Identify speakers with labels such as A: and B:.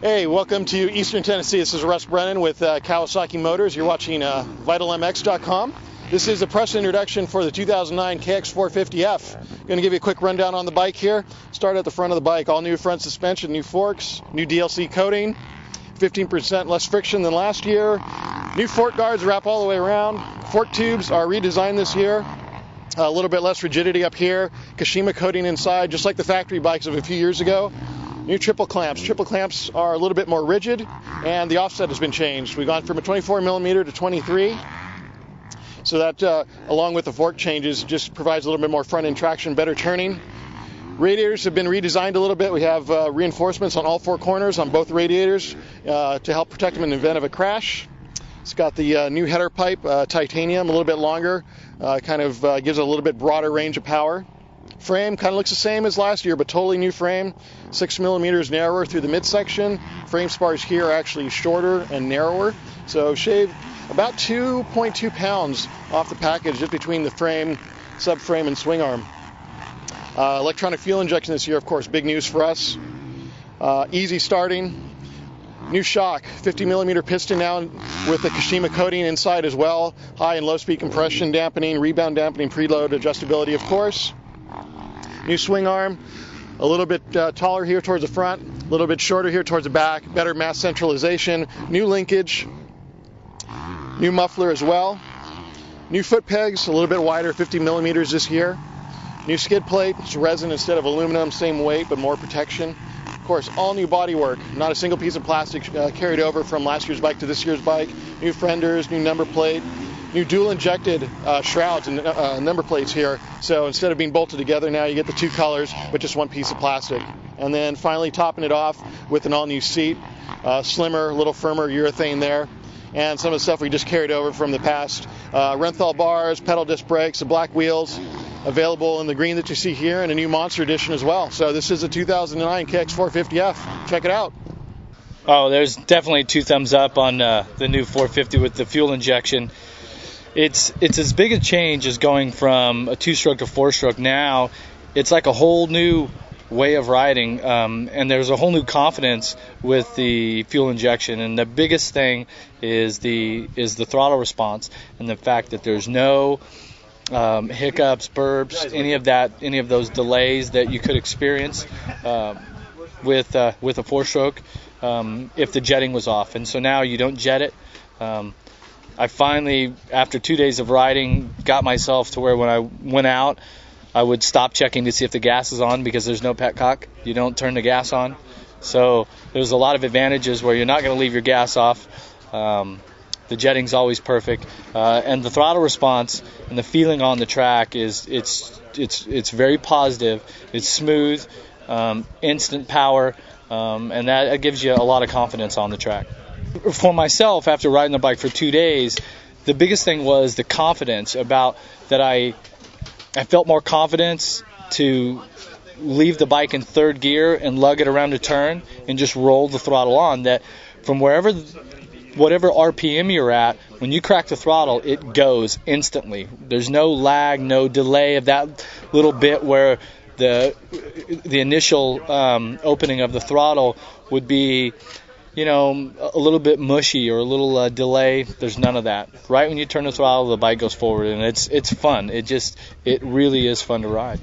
A: Hey, welcome to Eastern Tennessee. This is Russ Brenan with Kawasaki Motors. You're watching VitalMX.com. This is a press introduction for the 2009 KX450F. I'm going to give you a quick rundown on the bike here. Start at the front of the bike. All new front suspension, new forks, new DLC coating, 15% less friction than last year. New fork guards wrap all the way around. Fork tubes are redesigned this year. A little bit less rigidity up here. Kashima coating inside, just like the factory bikes of a few years ago. New triple clamps. Triple clamps are a little bit more rigid, and the offset has been changed. We've gone from a 24 millimeter to 23. So that, along with the fork changes, just provides a little bit more front-end traction, better turning. Radiators have been redesigned a little bit. We have reinforcements on all four corners on both radiators to help protect them in the event of a crash. It's got the new header pipe, titanium, a little bit longer, gives it a little bit broader range of power. Frame kind of looks the same as last year, but totally new frame. 6 millimeters narrower through the midsection. Frame spars here are actually shorter and narrower. So shave about 2.2 pounds off the package just between the frame, subframe, and swing arm. Electronic fuel injection this year, of course, big news for us. Easy starting. New shock, 50 millimeter piston now with the Kashima coating inside as well. High and low speed compression dampening, rebound dampening, preload adjustability, of course. New swing arm, a little bit taller here towards the front, a little bit shorter here towards the back, better mass centralization, new linkage, new muffler as well. New foot pegs, a little bit wider, 50 millimeters this year. New skid plate, it's resin instead of aluminum, same weight but more protection. Of course, all new bodywork, not a single piece of plastic carried over from last year's bike to this year's bike. New fenders, new number plate. New dual injected shrouds and number plates here. So instead of being bolted together now, you get the two colors, but just one piece of plastic. And then finally topping it off with an all-new seat, slimmer, a little firmer urethane there. And some of the stuff we just carried over from the past. Renthal bars, pedal disc brakes, the black wheels, available in the green that you see here, and a new Monster Edition as well. So this is a 2009 KX450F. Check it out.
B: Oh, there's definitely two thumbs up on the new 450 with the fuel injection. It's as big a change as going from a two-stroke to four-stroke. Now it's like a whole new way of riding, and there's a whole new confidence with the fuel injection. And the biggest thing is the throttle response, and the fact that there's no hiccups, burps, any of those delays that you could experience with a four-stroke if the jetting was off. And so now you don't jet it. I finally, after 2 days of riding, got myself to where when I went out, I would stop checking to see if the gas is on because there's no petcock. You don't turn the gas on. So there's a lot of advantages where you're not going to leave your gas off. The jetting's always perfect. And the throttle response and the feeling on the track it's very positive. It's smooth, instant power, and that gives you a lot of confidence on the track. For myself, after riding the bike for 2 days, the biggest thing was the confidence about that I felt more confidence to leave the bike in third gear and lug it around a turn and just roll the throttle on. That from whatever RPM you're at, when you crack the throttle, it goes instantly. There's no lag, no delay of that little bit where the initial opening of the throttle would be, a little bit mushy or a little delay. There's none of that. Right when you turn the throttle, the bike goes forward, and it's fun. It really is fun to ride.